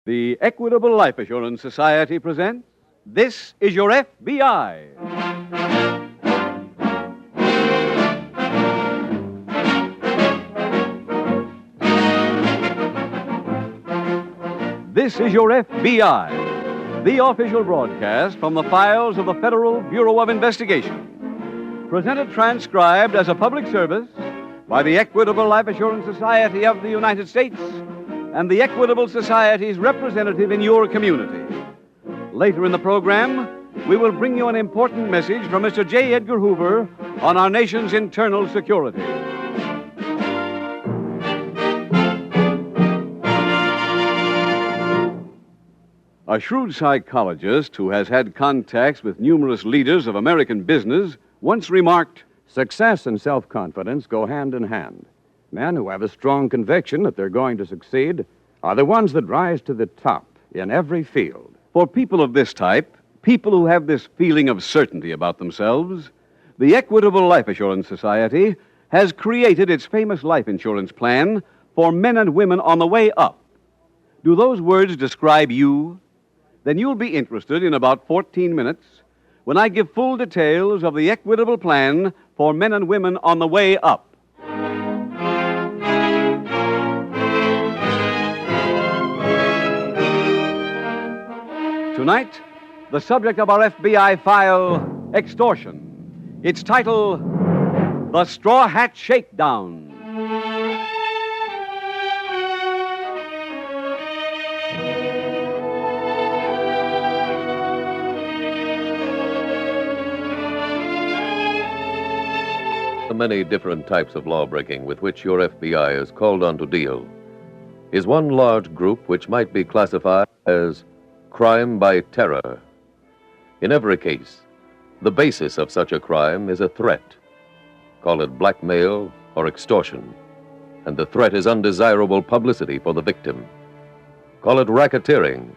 The Equitable Life Assurance Society presents This Is Your FBI. This is Your FBI, the official broadcast from the files of the Federal Bureau of Investigation. Presented transcribed as a public service by the Equitable Life Assurance Society of the United States and the Equitable Society's representative in your community. Later in the program, we will bring you an important message from Mr. J. Edgar Hoover on our nation's internal security. A shrewd psychologist who has had contacts with numerous leaders of American business once remarked, "Success and self-confidence go hand in hand. Men who have a strong conviction that they're going to succeed are the ones that rise to the top in every field." For people of this type, people who have this feeling of certainty about themselves, the Equitable Life Assurance Society has created its famous life insurance plan for men and women on the way up. Do those words describe you? Then you'll be interested in about 14 minutes when I give full details of the Equitable plan for men and women on the way up. Tonight, the subject of our FBI file, extortion. Its title, The Straw Hat Shakedown. The many different types of lawbreaking with which your FBI is called on to deal is one large group which might be classified as crime by terror. In every case, the basis of such a crime is a threat. Call it blackmail or extortion, and the threat is undesirable publicity for the victim. Call it racketeering,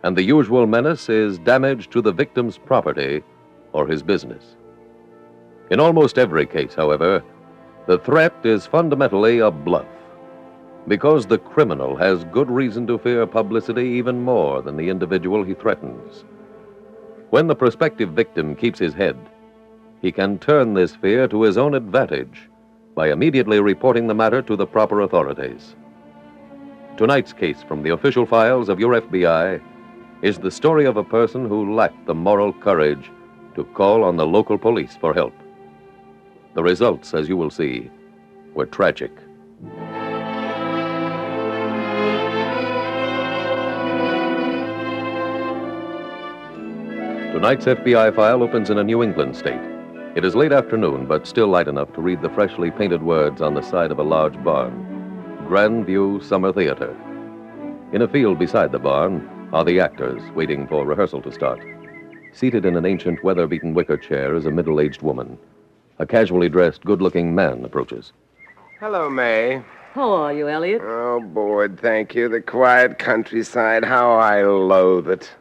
and the usual menace is damage to the victim's property or his business. In almost every case, however, the threat is fundamentally a bluff, because the criminal has good reason to fear publicity even more than the individual he threatens. When the prospective victim keeps his head, he can turn this fear to his own advantage by immediately reporting the matter to the proper authorities. Tonight's case from the official files of your FBI is the story of a person who lacked the moral courage to call on the local police for help. The results, as you will see, were tragic. Tonight's FBI file opens in a New England state. It is late afternoon, but still light enough to read the freshly painted words on the side of a large barn. Grand View Summer Theater. In a field beside the barn are the actors waiting for rehearsal to start. Seated in an ancient weather-beaten wicker chair is a middle-aged woman. A casually dressed, good-looking man approaches. Hello, May. How are you, Elliot? Oh, bored, thank you. The quiet countryside, how I loathe it.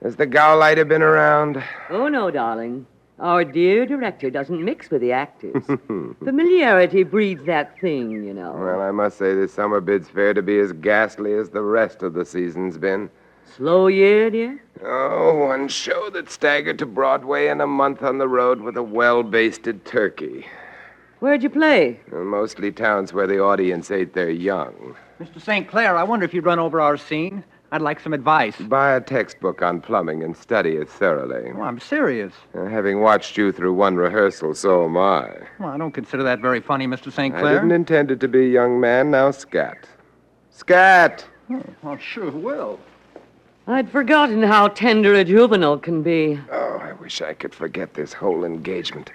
Has the Gauleiter been around? Oh, no, darling. Our dear director doesn't mix with the actors. Familiarity breeds that thing, you know. Well, I must say this summer bids fair to be as ghastly as the rest of the season's been. Slow year, dear? Oh, one show that staggered to Broadway and a month on the road with a well-basted turkey. Where'd you play? Mostly towns where the audience ate their young. Mr. St. Clair, I wonder if you'd run over our scene. I'd like some advice. Buy a textbook on plumbing and study it thoroughly. Oh, I'm serious. Having watched you through one rehearsal, so am I. Well, I don't consider that very funny, Mr. St. I Clair. didn't intend it to be, young man. Now scat. Scat! Oh, sure will. I'd forgotten how tender a juvenile can be. Oh, I wish I could forget this whole engagement.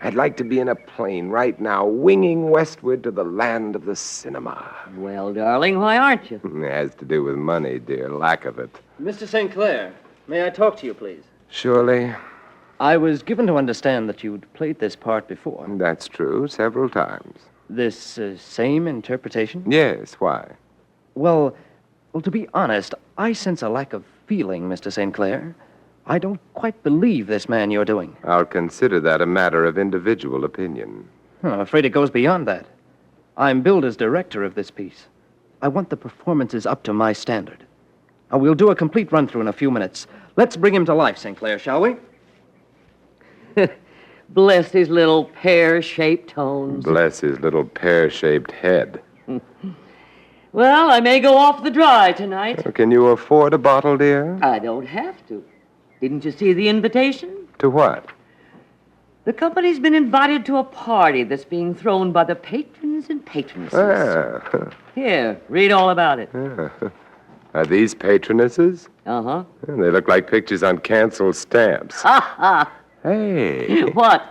I'd like to be in a plane right now, winging westward to the land of the cinema. Well, darling, why aren't you? It has to do with money, dear. Lack of it. Mr. St. Clair, may I talk to you, please? Surely. I was given to understand that you'd played this part before. That's true, several times. This same interpretation? Yes, why? Well, to be honest, I sense a lack of feeling, Mr. St. Clair. I don't quite believe this man you're doing. I'll consider that a matter of individual opinion. I'm afraid it goes beyond that. I'm billed as director of this piece. I want the performances up to my standard. Now, we'll do a complete run-through in a few minutes. Let's bring him to life, St. Clair, shall we? Bless his little pear-shaped tones. Bless his little pear-shaped head. Well, I may go off the dry tonight. Can you afford a bottle, dear? I don't have to. Didn't you see the invitation? To what? The company's been invited to a party that's being thrown by the patrons and patronesses. Ah. Here, read all about it. Are these patronesses? Uh-huh. They look like pictures on canceled stamps. Ha ha! Hey, What?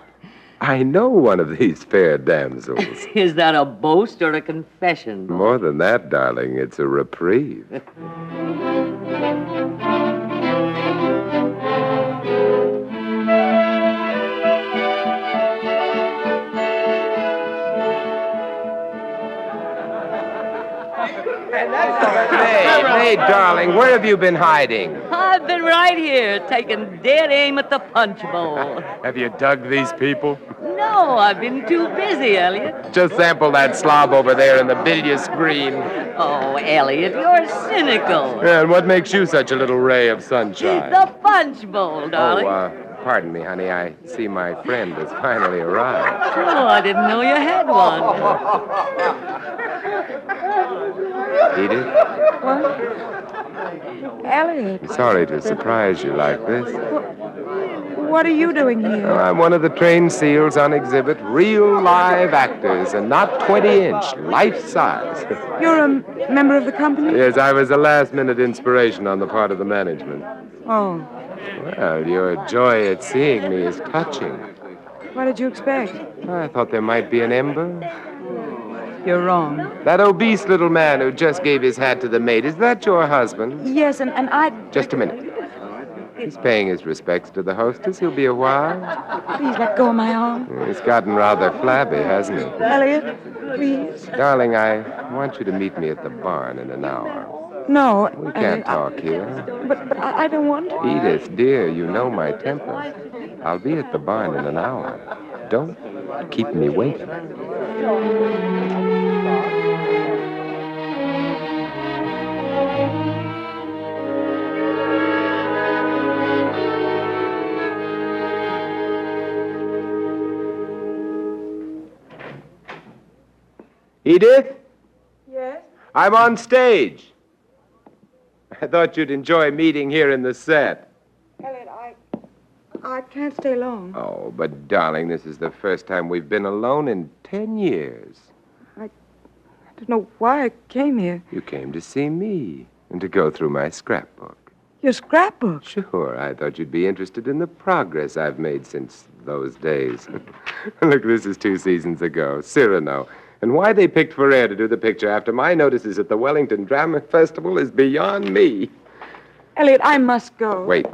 I know one of these fair damsels. Is that a boast or a confession? More than that, darling, it's a reprieve. Hey, darling, where have you been hiding? I've been right here, taking dead aim at the punch bowl. Have you dug these people? No, I've been too busy, Elliot. Just sample that slob over there in the billiard screen. Oh, Elliot, you're cynical. And what makes you such a little ray of sunshine? The punch bowl, darling. Pardon me, honey. I see my friend has finally arrived. Oh, I didn't know you had one. Edith? What? Elliot, Sorry to surprise you like this. what are you doing here? I'm one of the trained seals on exhibit. Real live actors and not 20-inch, life-size. You're a member of the company? Yes, I was a last-minute inspiration on the part of the management. Oh, Well, your joy at seeing me is touching. what did you expect? I thought there might be an ember. You're wrong. That obese little man who just gave his hat to the maid, is that your husband? Yes, and I... Just a minute. He's paying his respects to the hostess. He'll be a while. Please let go of my arm. He's gotten rather flabby, hasn't he? Elliot, please. Darling, I want you to meet me at the barn in an hour. No, We can't talk here. But I don't want to. Edith, dear, you know my temper. I'll be at the barn in an hour. Don't keep me waiting. Edith? Yes? I'm on stage. I thought you'd enjoy meeting here in the set. Elliot, I can't stay long. Oh, but darling, this is the first time we've been alone in 10 years. I don't know why I came here. You came to see me and to go through my scrapbook. Your scrapbook? Sure, I thought you'd be interested in the progress I've made since those days. Look, this is 2 seasons ago, Cyrano. And why they picked Ferrer to do the picture after my notices at the Wellington Drama Festival is beyond me. Elliot, I must go. Wait.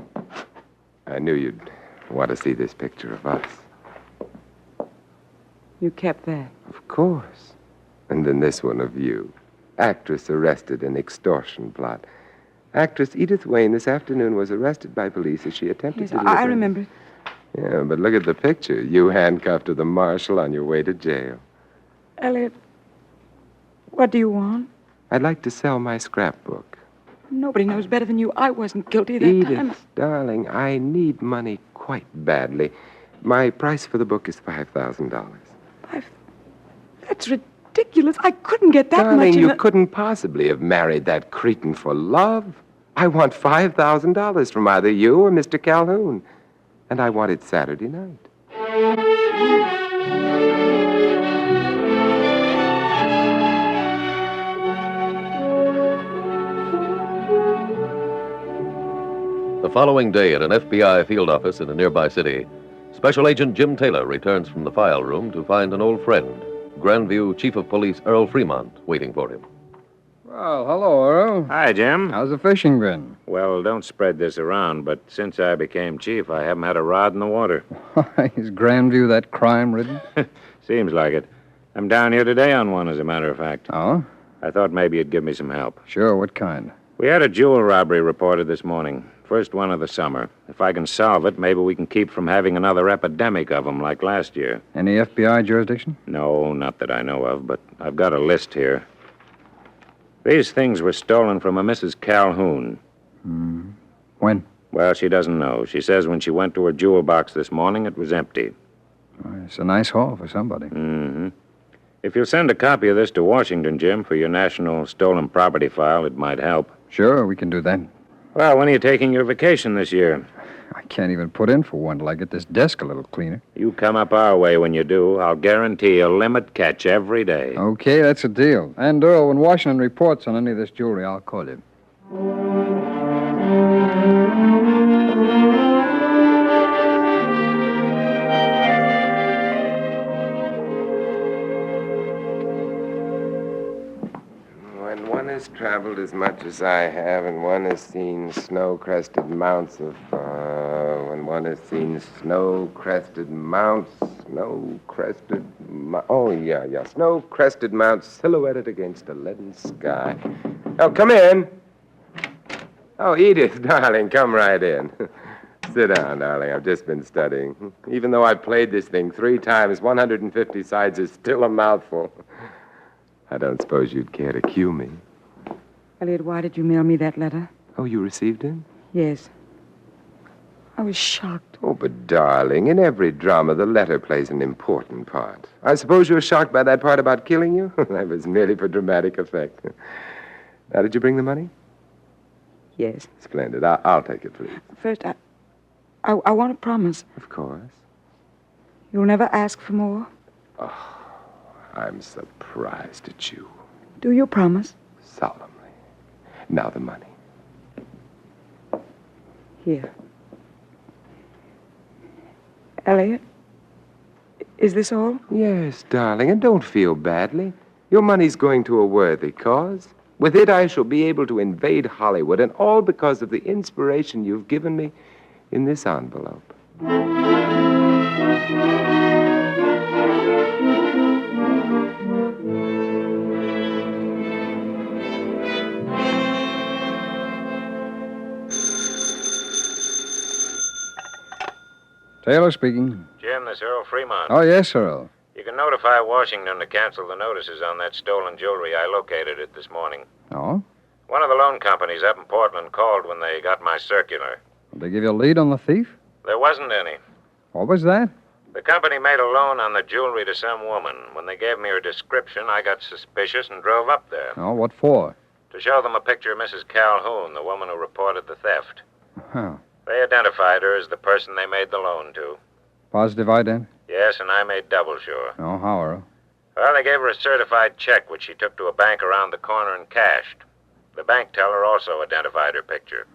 I knew you'd want to see this picture of us. You kept that. Of course. And then this one of you. Actress arrested in extortion plot. Actress Edith Wayne this afternoon was arrested by police as she attempted Yes, to... I remember it. Yeah, but look at the picture. You handcuffed to the marshal on your way to jail. Elliot, what do you want? I'd like to sell my scrapbook. Nobody knows better than you. I wasn't guilty that Edith, time. darling, I need money quite badly. My price for the book is $5,000. That's ridiculous. I couldn't get that Darling, much. you couldn't possibly have married that cretin for love. I want $5,000 from either you or Mr. Calhoun. And I want it Saturday night. The following day at an FBI field office in a nearby city, Special Agent Jim Taylor returns from the file room to find an old friend, Grandview Chief of Police Earl Fremont, waiting for him. Well, hello, Earl. Hi, Jim. How's the fishing been? Well, don't spread this around, but since I became chief, I haven't had a rod in the water. Is Grandview that crime-ridden? Seems like it. I'm down here today on one, as a matter of fact. Oh? I thought maybe you'd give me some help. Sure, what kind? We had a jewel robbery reported this morning. First one of the summer. If I can solve it, maybe we can keep from having another epidemic of them like last year. Any FBI jurisdiction? No, not that I know of, but I've got a list here. These things were stolen from a Mrs. Calhoun. When? Well, she doesn't know. She says when she went to her jewel box this morning, it was empty. It's a nice haul for somebody. Mm-hmm. If you'll send a copy of this to Washington, Jim, for your National Stolen Property file, it might help. Sure, we can do that. Well, when are you taking your vacation this year? I can't even put in for one till I get this desk a little cleaner. You come up our way when you do. I'll guarantee a limit catch every day. Okay, that's a deal. And, Earl, when Washington reports on any of this jewelry, I'll call you. When one has traveled as much as I have, and one has seen snow-crested mounts of, snow-crested mounts silhouetted against a leaden sky. Oh, come in. Oh, Edith, darling, come right in. Sit down, darling. I've just been studying. Even though I've played this thing 3 times, 150 sides is still a mouthful. I don't suppose you'd care to cue me. Elliot, why did you mail me that letter? Oh, you received it? Yes. I was shocked. Oh, but darling, in every drama, the letter plays an important part. I suppose you were shocked by that part about killing you? That was merely for dramatic effect. Now, did you bring the money? Yes. Splendid. I'll take it, please. First, I want to promise. Of course. You'll never ask for more? Oh, I'm surprised at you. Do you promise? Solemnly. Now the money. Here. Elliot, is this all? Yes, darling, and don't feel badly. Your money's going to a worthy cause. With it, I shall be able to invade Hollywood, and all because of the inspiration you've given me in this envelope. Taylor speaking. Jim, this Earl Fremont. Oh, yes, Earl. You can notify Washington to cancel the notices on that stolen jewelry. I located it this morning. Oh? One of the loan companies up in Portland called when they got my circular. Did they give you a lead on the thief? There wasn't any. What was that? The company made a loan on the jewelry to some woman. When they gave me her description, I got suspicious and drove up there. Oh, what for? To show them a picture of Mrs. Calhoun, the woman who reported the theft. Huh. They identified her as the person they made the loan to. Positive ident? Yes, and I made double sure. Oh, how, Earl? Well, they gave her a certified check, which she took to a bank around the corner and cashed. The bank teller also identified her picture.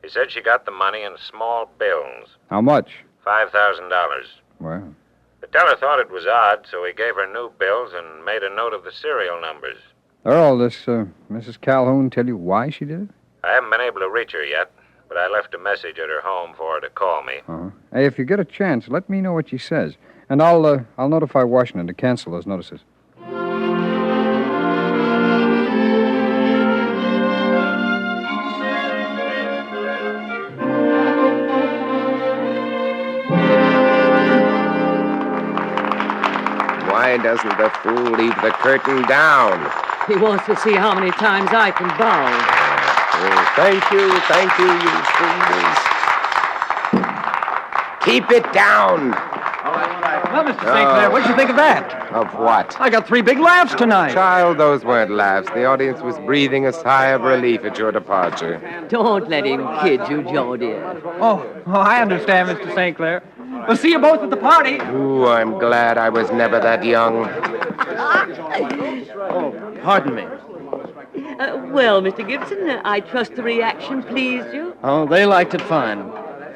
He said she got the money in small bills. How much? $5,000. Well, The teller thought it was odd, so he gave her new bills and made a note of the serial numbers. Earl, this Mrs. Calhoun tell you why she did it? I haven't been able to reach her yet, but I left a message at her home for her to call me. Uh-huh. Hey, if you get a chance, let me know what she says. And I'll notify Washington to cancel those notices. Why doesn't the fool leave the curtain down? He wants to see how many times I can bow. Oh, thank you, you fools. Keep it down. Well, Mr. St. Clair, what'd you think of that? Of what? I got 3 big laughs tonight. Child, those weren't laughs. The audience was breathing a sigh of relief at your departure. Don't let him kid you, Joe, dear. Oh, I understand, Mr. St. Clair. We'll see you both at the party. Ooh, I'm glad I was never that young. Oh, pardon me. Well, Mr. Gibson, I trust the reaction pleased you. Oh, they liked it fine.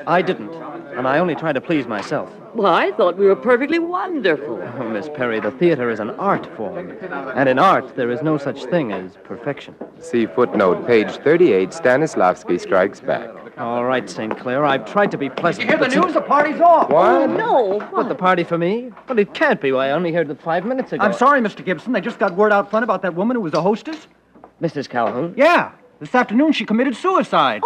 I didn't, and I only tried to please myself. Well, I thought we were perfectly wonderful. Oh, Miss Perry, the theater is an art form. And in art, there is no such thing as perfection. See footnote, page 38, Stanislavski strikes back. All right, St. Clair, I've tried to be pleasant. You hear the news? The party's off. What? No. What, the party for me? But it can't be. I only heard it 5 minutes ago. I'm sorry, Mr. Gibson. They just got word out front about that woman who was a hostess. Mrs. Calhoun? Yeah. This afternoon she committed suicide.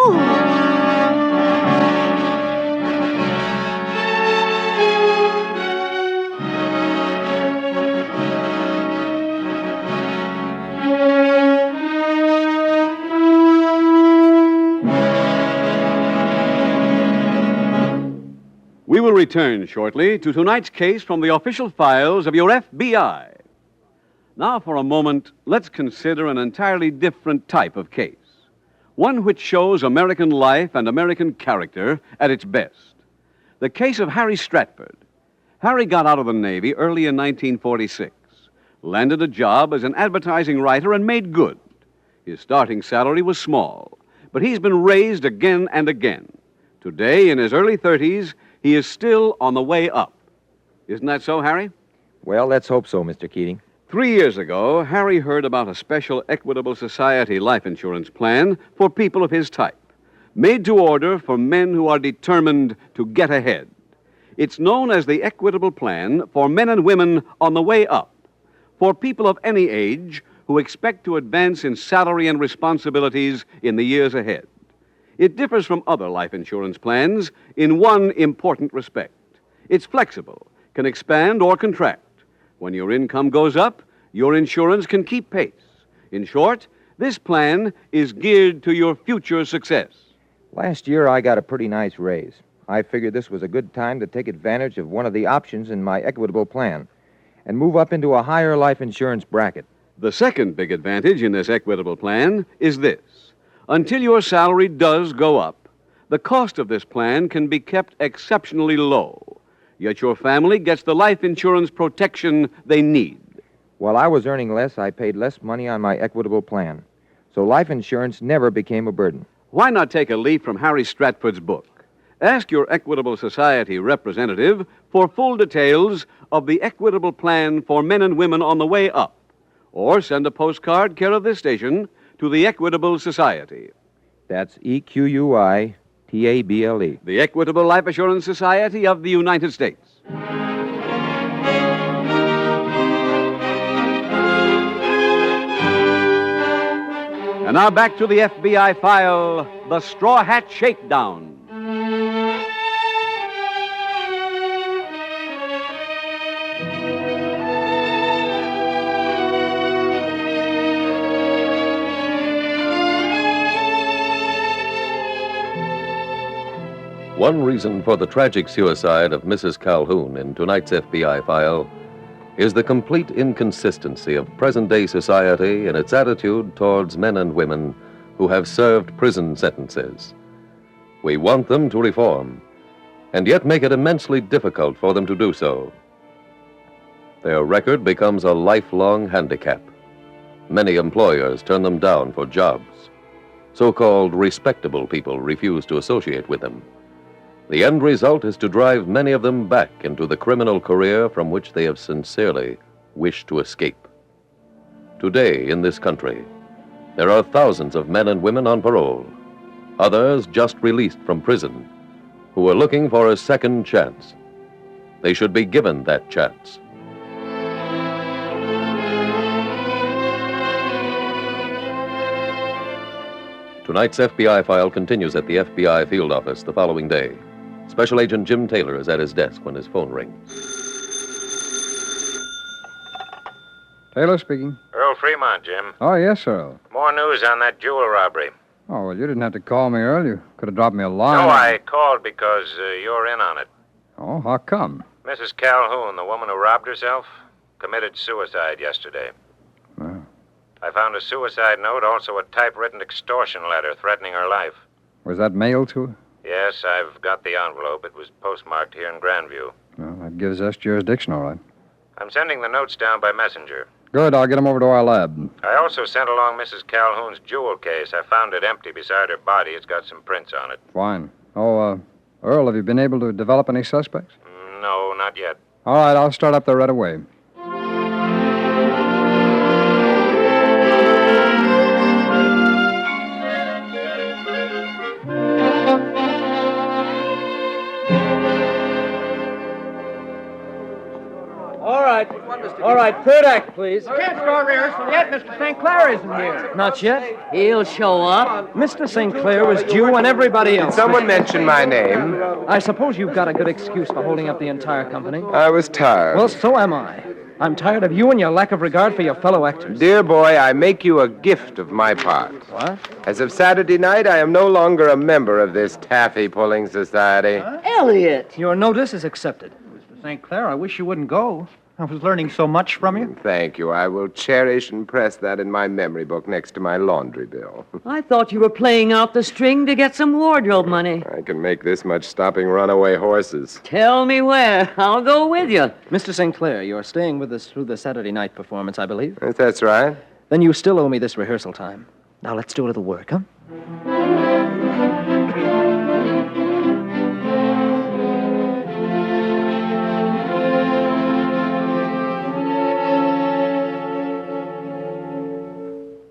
will return shortly to tonight's case from the official files of your FBI. Now, for a moment, let's consider an entirely different type of case. One which shows American life and American character at its best. The case of Harry Stratford. Harry got out of the Navy early in 1946, landed a job as an advertising writer, and made good. His starting salary was small, but he's been raised again and again. Today, in his early 30s, he is still on the way up. Isn't that so, Harry? Well, let's hope so, Mr. Keating. 3 years ago, Harry heard about a special Equitable Society life insurance plan for people of his type, made to order for men who are determined to get ahead. It's known as the Equitable Plan for men and women on the way up, for people of any age who expect to advance in salary and responsibilities in the years ahead. It differs from other life insurance plans in one important respect. It's flexible, can expand or contract. When your income goes up, your insurance can keep pace. In short, this plan is geared to your future success. Last year, I got a pretty nice raise. I figured this was a good time to take advantage of one of the options in my Equitable Plan and move up into a higher life insurance bracket. The second big advantage in this Equitable Plan is this. Until your salary does go up, the cost of this plan can be kept exceptionally low. Yet your family gets the life insurance protection they need. While I was earning less, I paid less money on my Equitable Plan. So life insurance never became a burden. Why not take a leaf from Harry Stratford's book? Ask your Equitable Society representative for full details of the Equitable Plan for men and women on the way up. Or send a postcard care of this station to the Equitable Society. That's EQUITABLE. The Equitable Life Assurance Society of the United States. And now back to the FBI file, the Straw Hat Shakedown. One reason for the tragic suicide of Mrs. Calhoun in tonight's FBI file is the complete inconsistency of present-day society in its attitude towards men and women who have served prison sentences. We want them to reform, and yet make it immensely difficult for them to do so. Their record becomes a lifelong handicap. Many employers turn them down for jobs. So-called respectable people refuse to associate with them. The end result is to drive many of them back into the criminal career from which they have sincerely wished to escape. Today, in this country, there are thousands of men and women on parole, others just released from prison, who are looking for a second chance. They should be given that chance. Tonight's FBI file continues at the FBI field office the following day. Special Agent Jim Taylor is at his desk when his phone rings. Taylor speaking. Earl Fremont, Jim. Oh, yes, Earl. More news on that jewel robbery. Oh, well, you didn't have to call me, Earl. You could have dropped me a line. No, I called because you're in on it. Oh, how come? Mrs. Calhoun, the woman who robbed herself, committed suicide yesterday. Well, I found a suicide note, also a typewritten extortion letter threatening her life. was that mailed to her? Yes, I've got the envelope. It was postmarked here in Grandview. Well, that gives us jurisdiction, all right. I'm sending the notes down by messenger. Good, I'll get them over to our lab. I also sent along Mrs. Calhoun's jewel case. I found it empty beside her body. It's got some prints on it. Fine. Oh, Earl, have you been able to develop any suspects? No, not yet. All right, I'll start up there right away. All right, third act, please. Can't start rehearsal yet. Mr. St. Clair isn't here. Not yet? He'll show up. Mr. St. Clair was due and everybody else. Did someone mention my name? I suppose you've got a good excuse for holding up the entire company. I was tired. Well, so am I. I'm tired of you and your lack of regard for your fellow actors. Dear boy, I make you a gift of my part. What? As of Saturday night, I am no longer a member of this taffy-pulling society. Elliot! Your notice is accepted. Mr. St. Clair, I wish you wouldn't go. I was learning so much from you. Thank you. I will cherish and press that in my memory book next to my laundry bill. I thought you were playing out the string to get some wardrobe money. I can make this much stopping runaway horses. Tell me where. I'll go with you. Mr. St. Clair, you're staying with us through the Saturday night performance, I believe. Yes, that's right. Then you still owe me this rehearsal time. Now let's do a little work, huh?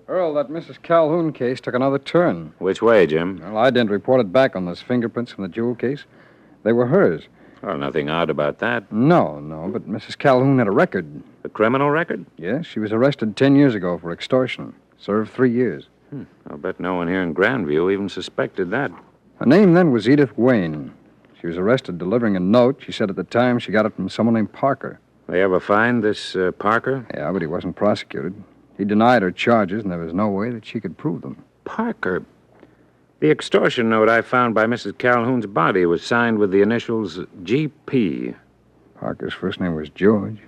Earl, that Mrs. Calhoun case took another turn. Which way, Jim? Well, I didn't report it back on those fingerprints from the jewel case. They were hers. Well, nothing odd about that. No, but Mrs. Calhoun had a record. A criminal record? Yes, she was arrested 10 years ago for extortion. Served 3 years. I'll bet no one here in Grandview even suspected that. Her name then was Edith Wayne. She was arrested delivering a note. She said at the time she got it from someone named Parker. They ever find this Parker? Yeah, but he wasn't prosecuted. He denied her charges, and there was no way that she could prove them. Parker? The extortion note I found by Mrs. Calhoun's body was signed with the initials G.P. Parker's first name was George.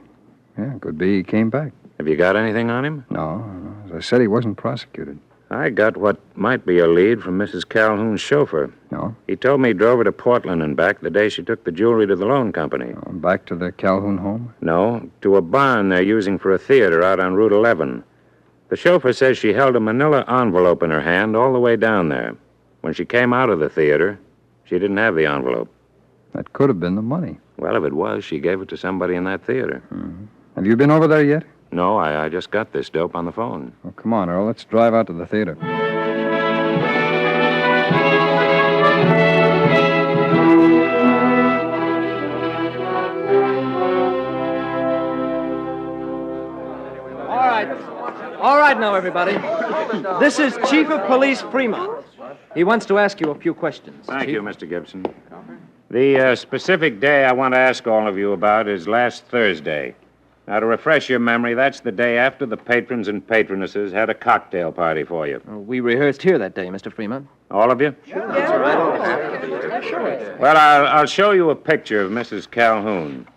Yeah, could be he came back. Have you got anything on him? No. As I said, he wasn't prosecuted. I got what might be a lead from Mrs. Calhoun's chauffeur. No? He told me he drove her to Portland and back the day she took the jewelry to the loan company. Oh, back to the Calhoun home? No, to a barn they're using for a theater out on Route 11. The chauffeur says she held a manila envelope in her hand all the way down there. When she came out of the theater, she didn't have the envelope. That could have been the money. Well, if it was, she gave it to somebody in that theater. Mm-hmm. Have you been over there yet? No, I just got this dope on the phone. Well, come on, Earl. Let's drive out to the theater. All right now, everybody. This is Chief of Police Fremont. He wants to ask you a few questions. Thank Chief. you, Mr. Gibson. The specific day I want to ask all of you about is last Thursday. Now, to refresh your memory, that's the day after the patrons and patronesses had a cocktail party for you. We rehearsed here that day, Mr. Fremont. All of you? Sure. That's right. Well, I'll show you a picture of Mrs. Calhoun.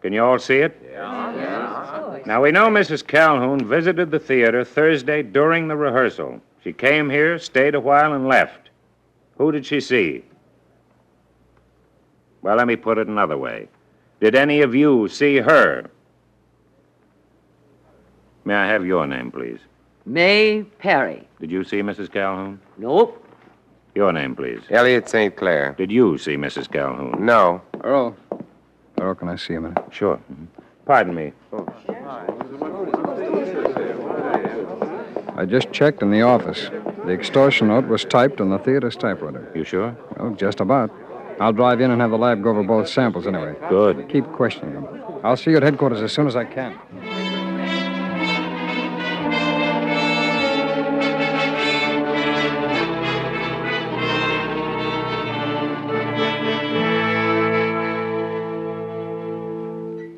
Can you all see it? Yeah. Now, we know Mrs. Calhoun visited the theater Thursday during the rehearsal. She came here, stayed a while, and left. Who did she see? Well, let me put it another way. Did any of you see her? May I have your name, please? May Perry. Did you see Mrs. Calhoun? Nope. Your name, please. Elliot St. Clair. Did you see Mrs. Calhoun? No. Earl, can I see a minute? Sure. Pardon me. I just checked in the office. The extortion note was typed on the theater's typewriter. You sure? Oh, just about. I'll drive in and have the lab go over both samples anyway. Good. Keep questioning them. I'll see you at headquarters as soon as I can.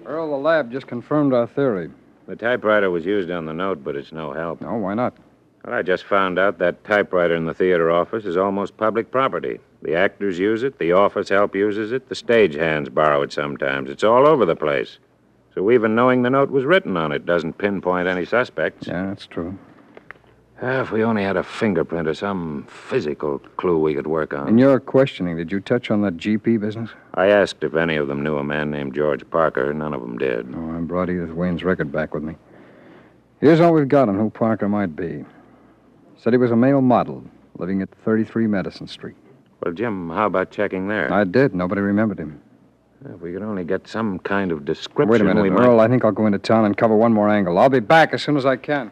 Earl, the lab just confirmed our theory. The typewriter was used on the note, but it's no help. No, why not? Well, I just found out that typewriter in the theater office is almost public property. The actors use it, the office help uses it, the stagehands borrow it sometimes. It's all over the place. So even knowing the note was written on it doesn't pinpoint any suspects. Yeah, that's true. If we only had a fingerprint or some physical clue we could work on. In your questioning, did you touch on that GP business? I asked if any of them knew a man named George Parker. None of them did. Oh, I brought Edith Wayne's record back with me. Here's all we've got on who Parker might be. Said he was a male model, living at 33 Madison Street. Well, Jim, how about checking there? I did. Nobody remembered him. If we could only get some kind of description. Wait a minute, Earl. I think I'll go into town and cover one more angle. I'll be back as soon as I can.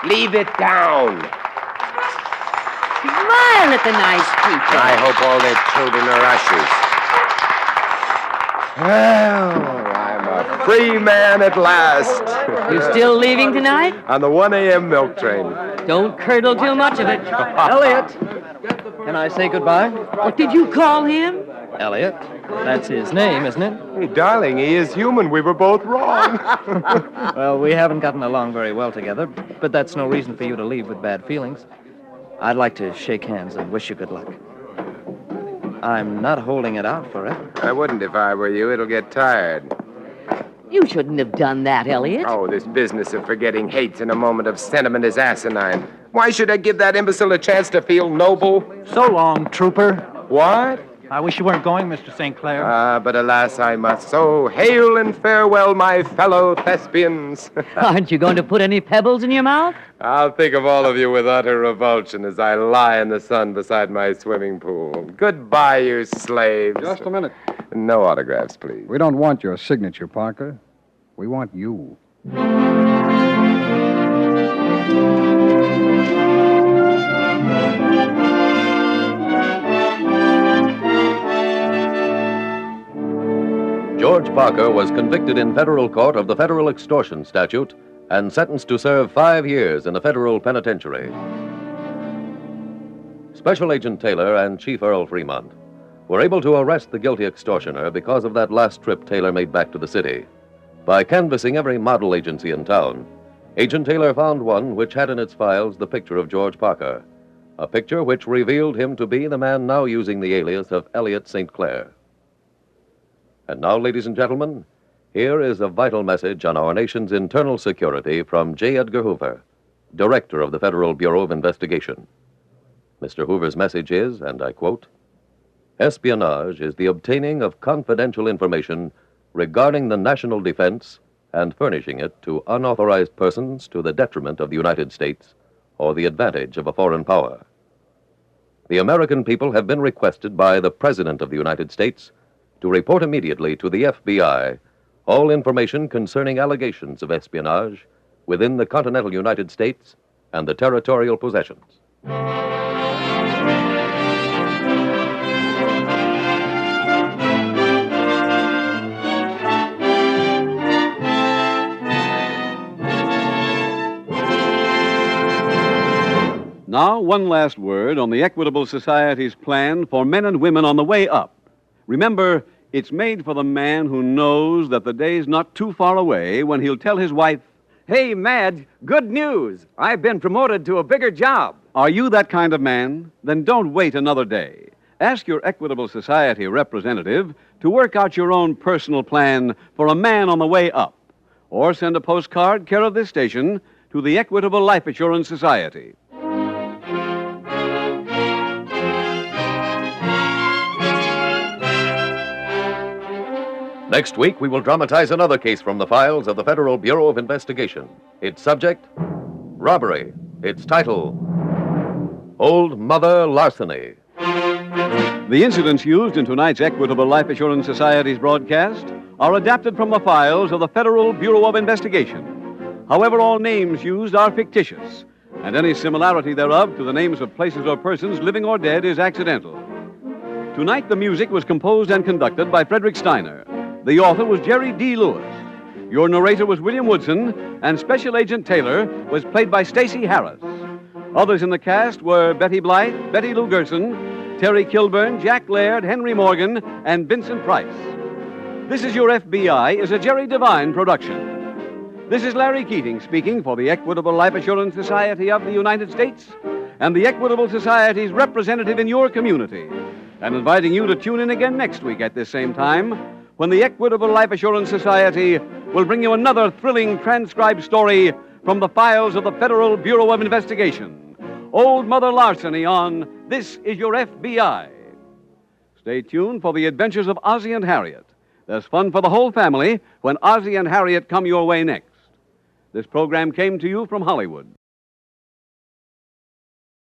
Leave it down. Smile at the nice people. I hope all their children are ushers. Well, I'm a Free man at last. You still leaving tonight? On the 1 a.m. milk train. Don't curdle too much of it. Elliot, can I say goodbye? What did you call him? Elliot. That's his name, isn't it? Hey, darling, he is human. We were both wrong. Well, we haven't gotten along very well together, but that's no reason for you to leave with bad feelings. I'd like to shake hands and wish you good luck. I'm not holding it out forever. I wouldn't if I were you. It'll get tired. You shouldn't have done that, Elliot. Oh, this business of forgetting hates in a moment of sentiment is asinine. Why should I give that imbecile a chance to feel noble? So long, trooper. What? I wish you weren't going, Mr. St. Clair. But alas, I must. So hail and farewell, my fellow thespians. Aren't you going to put any pebbles in your mouth? I'll think of all of you with utter revulsion as I lie in the sun beside my swimming pool. Goodbye, you slaves. Just a minute. No autographs, please. We don't want your signature, Parker. We want you. George Parker was convicted in federal court of the federal extortion statute and sentenced to serve 5 years in a federal penitentiary. Special Agent Taylor and Chief Earl Fremont were able to arrest the guilty extortioner because of that last trip Taylor made back to the city. By canvassing every model agency in town, Agent Taylor found one which had in its files the picture of George Parker, a picture which revealed him to be the man now using the alias of Elliot St. Clair. And now, ladies and gentlemen, here is a vital message on our nation's internal security from J. Edgar Hoover, Director of the Federal Bureau of Investigation. Mr. Hoover's message is, and I quote, "Espionage is the obtaining of confidential information regarding the national defense and furnishing it to unauthorized persons to the detriment of the United States or the advantage of a foreign power. The American people have been requested by the President of the United States to report immediately to the FBI all information concerning allegations of espionage within the continental United States and the territorial possessions." Now, one last word on the Equitable Society's plan for men and women on the way up. Remember, it's made for the man who knows that the day's not too far away when he'll tell his wife, "Hey, Madge, good news. I've been promoted to a bigger job." Are you that kind of man? Then don't wait another day. Ask your Equitable Society representative to work out your own personal plan for a man on the way up. Or send a postcard, care of this station, to the Equitable Life Assurance Society. Next week, we will dramatize another case from the files of the Federal Bureau of Investigation. Its subject, robbery. Its title, Old Mother Larceny. The incidents used in tonight's Equitable Life Assurance Society's broadcast are adapted from the files of the Federal Bureau of Investigation. However, all names used are fictitious, and any similarity thereof to the names of places or persons, living or dead, is accidental. Tonight, the music was composed and conducted by Frederick Steiner. The author was Jerry D. Lewis. Your narrator was William Woodson, and Special Agent Taylor was played by Stacy Harris. Others in the cast were Betty Blythe, Betty Lou Gerson, Terry Kilburn, Jack Laird, Henry Morgan, and Vincent Price. This Is Your FBI is a Jerry Devine production. This is Larry Keating speaking for the Equitable Life Assurance Society of the United States and the Equitable Society's representative in your community, and inviting you to tune in again next week at this same time when the Equitable Life Assurance Society will bring you another thrilling transcribed story from the files of the Federal Bureau of Investigation. Old Mother Larceny on This Is Your FBI. Stay tuned for the adventures of Ozzie and Harriet. There's fun for the whole family when Ozzie and Harriet come your way next. This program came to you from Hollywood.